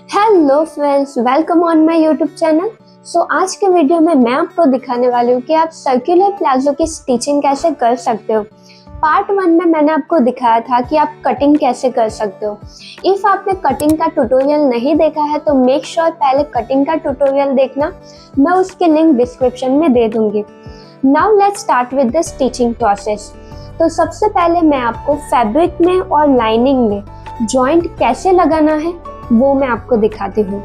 Hello friends, welcome on my YouTube channel. आज के video में मैं आपको दिखाने वाली हूँ कि आप सर्कुलर प्लाजो की स्टिचिंग कैसे कर सकते हो। पार्ट 1 में मैंने आपको दिखाया था कि आप कटिंग कैसे कर सकते हो। इफ़ आपने कटिंग का ट्यूटोरियल नहीं देखा है तो मेक श्योर पहले कटिंग का ट्यूटोरियल देखना, मैं उसकी लिंक डिस्क्रिप्शन में दे दूँगी। Now let's start with the stitching process. तो सबसे पहले मैं आपको फैब्रिक में और लाइनिंग में जॉइंट कैसे लगाना है वो मैं आपको दिखाती हूँ।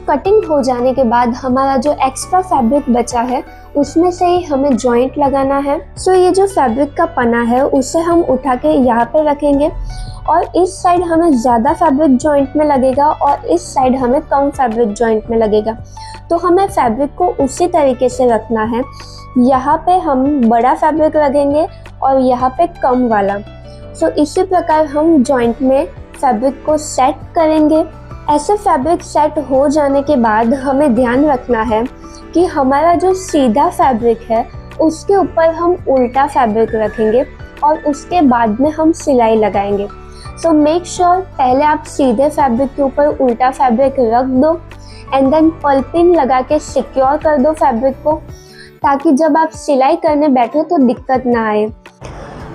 कटिंग हो जाने के बाद हमारा जो एक्स्ट्रा फैब्रिक बचा है उसमें से ही हमें जॉइंट लगाना है। ये जो फैब्रिक का पना है उसे हम उठा के यहाँ पे रखेंगे और इस साइड हमें ज़्यादा फैब्रिक जॉइंट में लगेगा और इस साइड हमें कम फैब्रिक जॉइंट में लगेगा। तो हमें फैब्रिक को उसी तरीके से रखना है। यहाँ पे हम बड़ा फैब्रिक रखेंगे और यहाँ पे कम वाला। इसी प्रकार हम जॉइंट में फैब्रिक को सेट करेंगे। ऐसे फैब्रिक सेट हो जाने के बाद हमें ध्यान रखना है कि हमारा जो सीधा फैब्रिक है उसके ऊपर हम उल्टा फैब्रिक रखेंगे और उसके बाद में हम सिलाई लगाएंगे। मेक श्योर पहले आप सीधे फैब्रिक के ऊपर उल्टा फैब्रिक रख दो एंड देन पल्पिंग लगा के सिक्योर कर दो फैब्रिक को, ताकि जब आप सिलाई करने बैठो तो दिक्कत ना आए।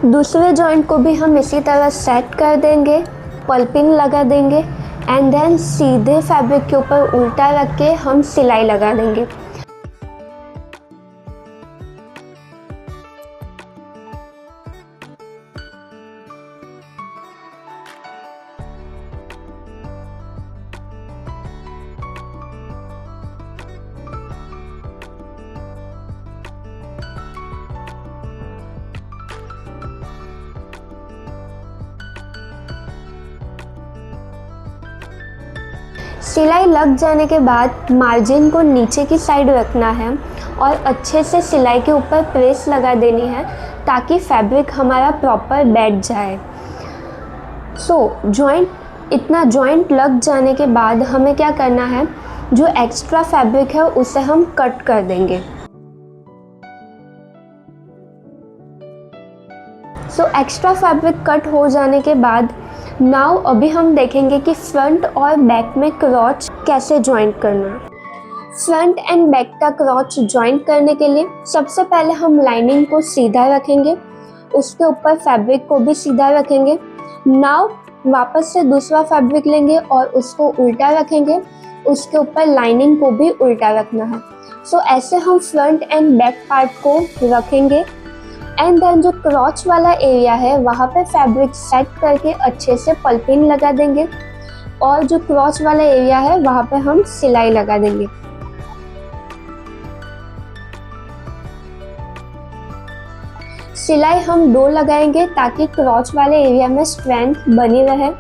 दूसरे जॉइंट को भी हम इसी तरह सेट कर देंगे, पल्पिंग लगा देंगे एंड देन सीधे फैब्रिक के ऊपर उल्टा रख के हम सिलाई लगा देंगे। सिलाई लग जाने के बाद मार्जिन को नीचे की साइड रखना है और अच्छे से सिलाई के ऊपर प्रेस लगा देनी है ताकि फैब्रिक हमारा प्रॉपर बैठ जाए। इतना जॉइंट लग जाने के बाद हमें क्या करना है, जो एक्स्ट्रा फैब्रिक है उसे हम कट कर देंगे। एक्स्ट्रा फैब्रिक कट हो जाने के बाद अभी हम देखेंगे कि फ्रंट और बैक में क्रॉच कैसे जॉइंट करना है। फ्रंट एंड बैक का क्रॉच जॉइंट करने के लिए सबसे पहले हम लाइनिंग को सीधा रखेंगे, उसके ऊपर फैब्रिक को भी सीधा रखेंगे। वापस से दूसरा फैब्रिक लेंगे और उसको उल्टा रखेंगे, उसके ऊपर लाइनिंग को भी उल्टा रखना है। ऐसे हम फ्रंट एंड बैक पार्ट को रखेंगे एंड देन जो क्रॉच वाला एरिया है वहाँ पे फैब्रिक सेट करके अच्छे से पल्पिंग लगा देंगे और जो क्रॉच वाला एरिया है वहाँ पे हम सिलाई लगा देंगे। सिलाई हम 2 लगाएंगे ताकि क्रॉच वाले एरिया में स्ट्रेंथ बनी रहे।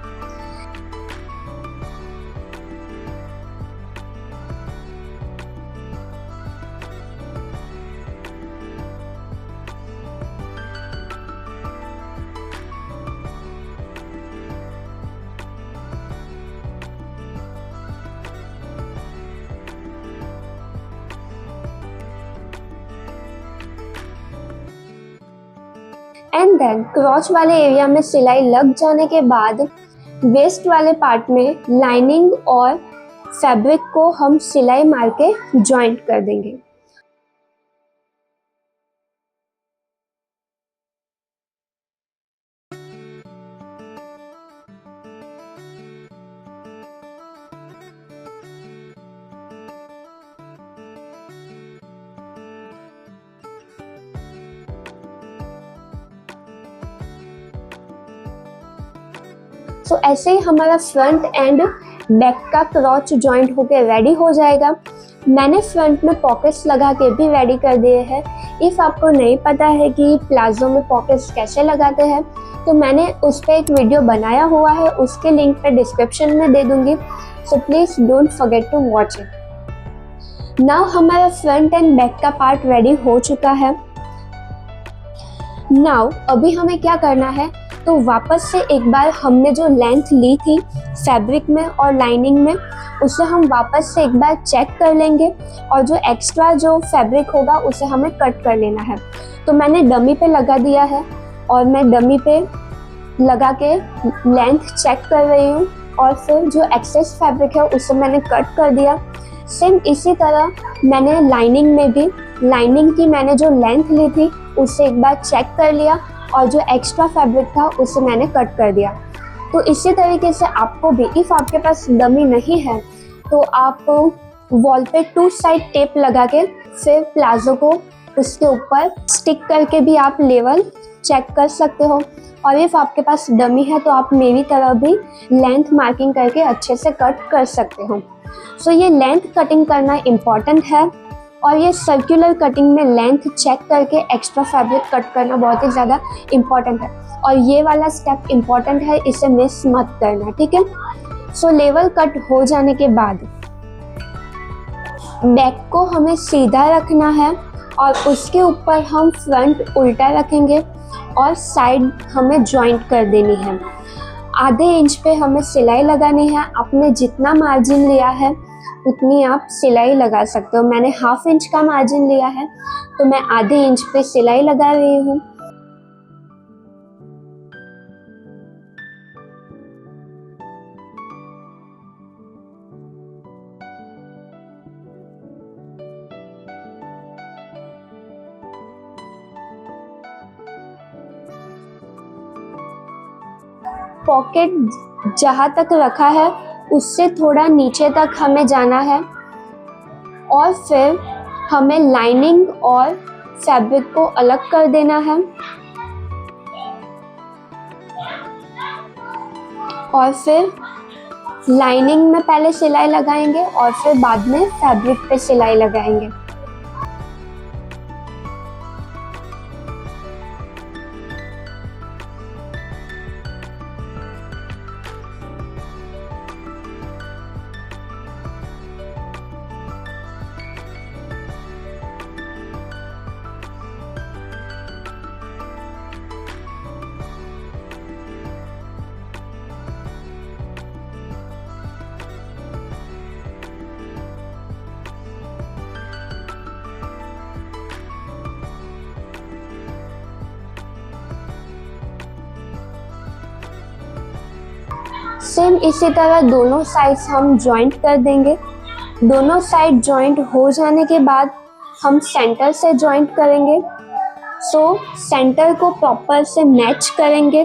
एंड देन क्रॉच वाले एरिया में सिलाई लग जाने के बाद वेस्ट वाले पार्ट में लाइनिंग और फैब्रिक को हम सिलाई मार के जॉइंट कर देंगे। ऐसे ही हमारा फ्रंट एंड बैक का क्रॉच जॉइंट होके रेडी हो जाएगा। मैंने फ्रंट में पॉकेट्स लगा के भी रेडी कर दिए हैं। इफ़ आपको नहीं पता है कि प्लाजो में पॉकेट्स कैसे लगाते हैं तो मैंने उस पर एक वीडियो बनाया हुआ है, उसके लिंक पे डिस्क्रिप्शन में दे दूंगी। Please don't forget to watch it. Now हमारा फ्रंट एंड बैक का पार्ट रेडी हो चुका है। अभी हमें क्या करना है, तो वापस से एक बार हमने जो लेंथ ली थी फैब्रिक में और लाइनिंग में उसे हम वापस से एक बार चेक कर लेंगे और जो एक्स्ट्रा जो फैब्रिक होगा उसे हमें कट कर लेना है। तो मैंने डमी पे लगा दिया है और मैं डमी पे लगा के लेंथ चेक कर रही हूँ और फिर जो एक्सेस फैब्रिक है उसे मैंने कट कर दिया। सेम इसी तरह मैंने लाइनिंग में भी, लाइनिंग की मैंने जो लेंथ ली थी उसे एक बार चेक कर लिया और जो एक्स्ट्रा फैब्रिक था उसे मैंने कट कर दिया। तो इसी तरीके से आपको भी, इफ़ आपके पास डमी नहीं है तो आप वॉल पे 2 साइड टेप लगा के फिर प्लाजो को उसके ऊपर स्टिक करके भी आप लेवल चेक कर सकते हो। और इफ़ आपके पास डमी है तो आप मेरी तरह भी लेंथ मार्किंग करके अच्छे से कट कर सकते हो। सो ये लेंथ कटिंग करना इम्पॉर्टेंट है और ये सर्कुलर कटिंग में लेंथ चेक करके एक्स्ट्रा फैब्रिक कट करना बहुत ही ज़्यादा इम्पॉर्टेंट है और ये वाला स्टेप इम्पॉर्टेंट है, इसे मिस मत करना, ठीक है। सो लेवल कट हो जाने के बाद बैक को हमें सीधा रखना है और उसके ऊपर हम फ्रंट उल्टा रखेंगे और साइड हमें जॉइंट कर देनी है। आधे इंच पे हमें सिलाई लगानी है। आपने जितना मार्जिन लिया है उतनी आप सिलाई लगा सकते हो। मैंने 1/2 इंच का मार्जिन लिया है तो मैं आधे इंच पे सिलाई लगा रही हूँ। पॉकेट जहाँ तक रखा है उससे थोड़ा नीचे तक हमें जाना है और फिर हमें लाइनिंग और फैब्रिक को अलग कर देना है और फिर लाइनिंग में पहले सिलाई लगाएंगे और फिर बाद में फैब्रिक पे सिलाई लगाएंगे। सेम इसी तरह दोनों साइड्स हम जॉइंट कर देंगे। दोनों साइड जॉइंट हो जाने के बाद हम सेंटर से जॉइंट करेंगे। सो सेंटर को प्रॉपर से मैच करेंगे।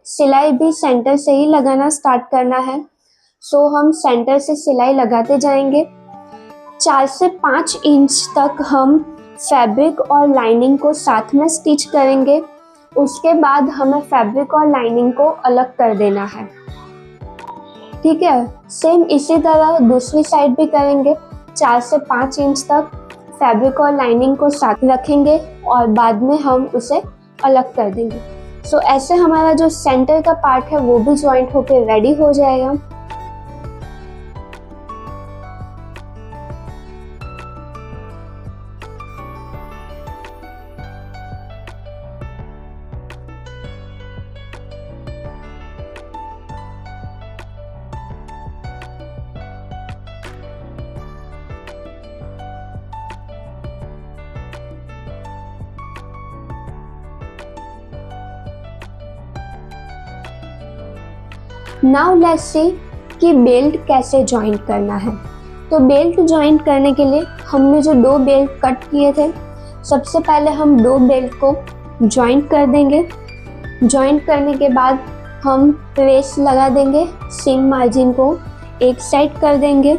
सिलाई भी सेंटर से ही लगाना स्टार्ट करना है। सो हम सेंटर से सिलाई लगाते जाएंगे। 4 से 5 इंच तक हम फैब्रिक और लाइनिंग को साथ में स्टिच करेंगे। उसके बाद हमें फैब्रिक और लाइनिंग को अलग कर देना है, ठीक है। सेम इसी तरह दूसरी साइड भी करेंगे। 4 से 5 इंच तक फैब्रिक और लाइनिंग को साथ रखेंगे और बाद में हम उसे अलग कर देंगे। सो ऐसे हमारा जो सेंटर का पार्ट है वो भी जॉइंट होके रेडी हो जाएगा। नाउ लेट्स सी कि बेल्ट कैसे जॉइंट करना है। तो बेल्ट जॉइंट करने के लिए हमने जो 2 बेल्ट कट किए थे, सबसे पहले हम 2 बेल्ट को जॉइंट कर देंगे। जॉइंट करने के बाद हम प्रेस लगा देंगे, सीम मार्जिन को एक साइड कर देंगे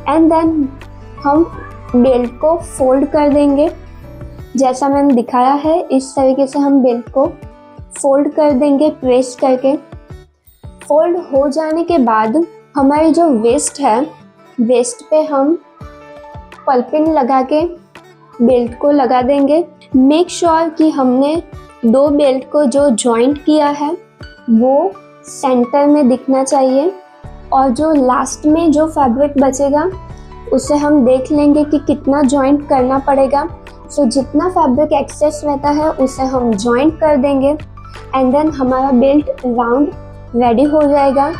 एंड देन हम बेल्ट को फोल्ड कर देंगे। जैसा मैंने दिखाया है इस तरीके से हम बेल्ट को फोल्ड कर देंगे प्रेस करके। फोल्ड हो जाने के बाद हमारी जो वेस्ट है, वेस्ट पे हम पल्पिन लगा के बेल्ट को लगा देंगे। मेक श्योर कि हमने 2 बेल्ट को जो जॉइंट किया है वो सेंटर में दिखना चाहिए और जो लास्ट में जो फैब्रिक बचेगा उसे हम देख लेंगे कि कितना जॉइंट करना पड़ेगा। सो जितना फैब्रिक एक्सेस रहता है उसे हम जॉइंट कर देंगे एंड देन हमारा बेल्ट राउंड रेडी हो जाएगा।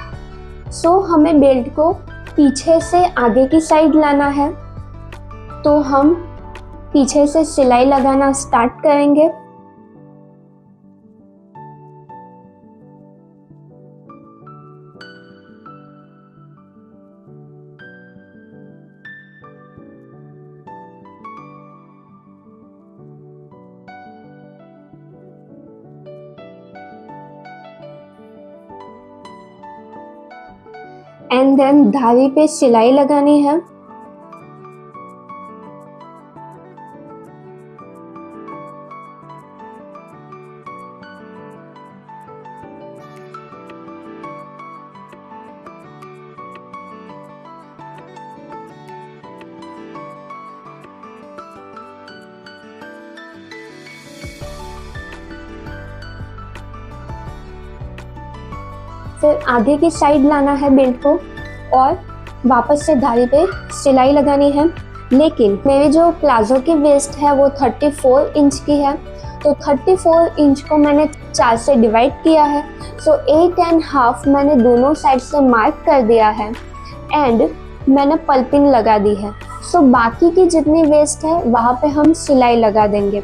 सो हमें बेल्ट को पीछे से आगे की साइड लाना है, तो हम पीछे से सिलाई लगाना स्टार्ट करेंगे। एंड देन धारी पे सिलाई लगानी है। फिर आगे की साइड लाना है बेल्ट को और वापस से धारी पे सिलाई लगानी है। लेकिन मेरी जो प्लाजो की वेस्ट है वो 34 इंच की है, तो 34 इंच को मैंने 4 से डिवाइड किया है। सो 8.5 मैंने दोनों साइड से मार्क कर दिया है एंड मैंने पल्पिंग लगा दी है। सो बाकी की जितनी वेस्ट है वहाँ पे हम सिलाई लगा देंगे।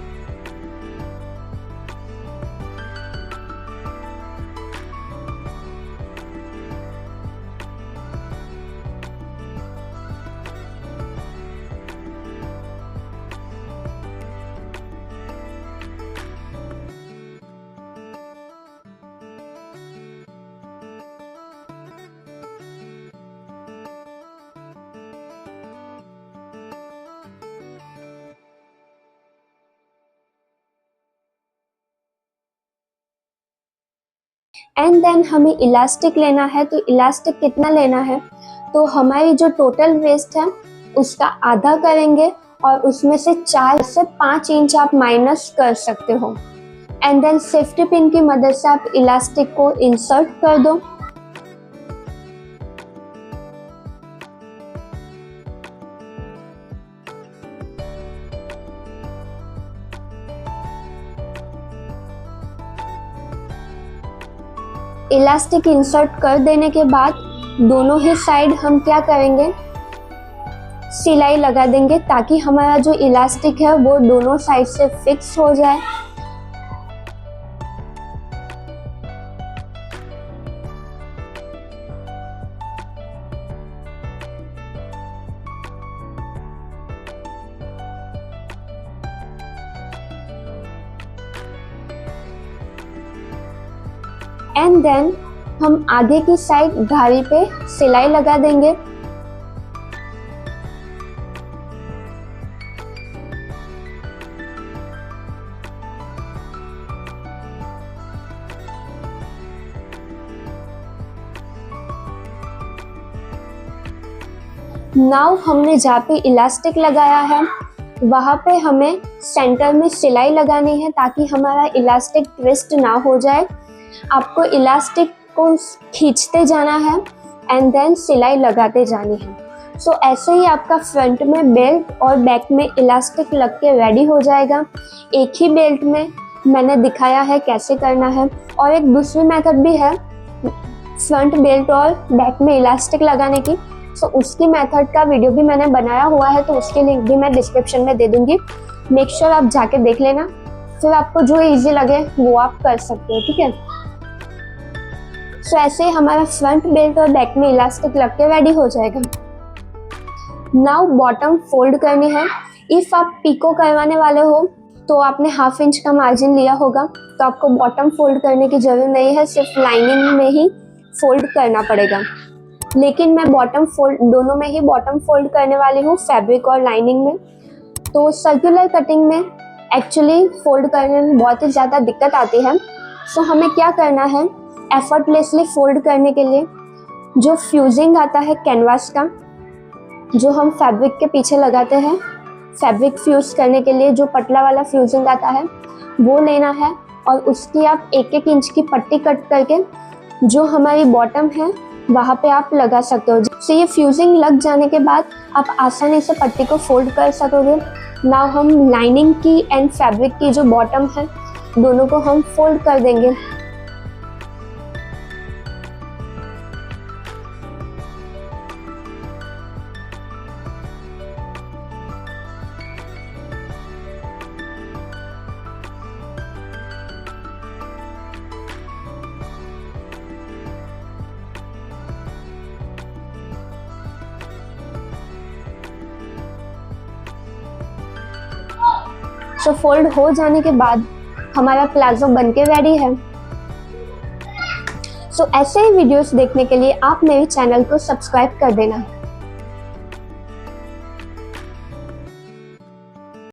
एंड देन हमें इलास्टिक लेना है। तो इलास्टिक कितना लेना है, तो हमारी जो टोटल वेस्ट है उसका आधा करेंगे और उसमें से 4 से 5 इंच आप माइनस कर सकते हो। एंड देन सेफ्टी पिन की मदद से आप इलास्टिक को इंसर्ट कर दो। इलास्टिक इंसर्ट कर देने के बाद दोनों ही साइड हम क्या करेंगे, सिलाई लगा देंगे ताकि हमारा जो इलास्टिक है वो दोनों साइड से फिक्स हो जाए। एंड देन हम आगे की साइड धारी पे सिलाई लगा देंगे। नाउ हमने जहाँ पे इलास्टिक लगाया है वहाँ पे हमें सेंटर में सिलाई लगानी है ताकि हमारा इलास्टिक ट्विस्ट ना हो जाए। आपको इलास्टिक को खींचते जाना है एंड देन सिलाई लगाते जानी है। सो ऐसे ही आपका फ्रंट में बेल्ट और बैक में इलास्टिक लग के रेडी हो जाएगा। एक ही बेल्ट में मैंने दिखाया है कैसे करना है, और एक दूसरी मेथड भी है फ्रंट बेल्ट और बैक में इलास्टिक लगाने की। सो उसकी मेथड का वीडियो भी मैंने बनाया हुआ है, तो उसकी लिंक भी मैं डिस्क्रिप्शन में दे दूंगी। मेक श्योर आप जाके देख लेना, फिर आपको जो इजी लगे वो आप कर सकते हो, ठीक है। सो ऐसे हमारा फ्रंट बेल्ट और बैक में इलास्टिक लग के रेडी हो जाएगा। नाउ बॉटम फोल्ड करनी है। इफ आप पिको करवाने वाले हो तो आपने 1/2 इंच का मार्जिन लिया होगा, तो आपको बॉटम फोल्ड करने की जरूरत नहीं है, सिर्फ लाइनिंग में ही फोल्ड करना पड़ेगा। लेकिन मैं बॉटम फोल्ड दोनों में ही बॉटम फोल्ड करने वाली हूँ, फैब्रिक और लाइनिंग में। तो सर्कुलर कटिंग में एक्चुअली फोल्ड करने में बहुत ही ज़्यादा दिक्कत आती है। सो हमें क्या करना है, एफर्टलेसली फोल्ड करने के लिए जो फ्यूजिंग आता है कैनवास का, जो हम फैब्रिक के पीछे लगाते हैं, फैब्रिक फ्यूज करने के लिए जो पतला वाला फ्यूजिंग आता है वो लेना है, और उसकी आप 1-1 इंच की पट्टी कट करके जो हमारी बॉटम है वहाँ पे आप लगा सकते हो। जिससे ये फ्यूजिंग लग जाने के बाद आप आसानी से पट्टी को फोल्ड कर सकोगे। नाउ हम लाइनिंग की एंड फैब्रिक की जो बॉटम है दोनों को हम फोल्ड कर देंगे। सो फोल्ड हो जाने के बाद हमारा प्लाजो बनके रेडी है। सो ऐसे ही वीडियोस देखने के लिए आप मेरे चैनल को सब्सक्राइब कर देना।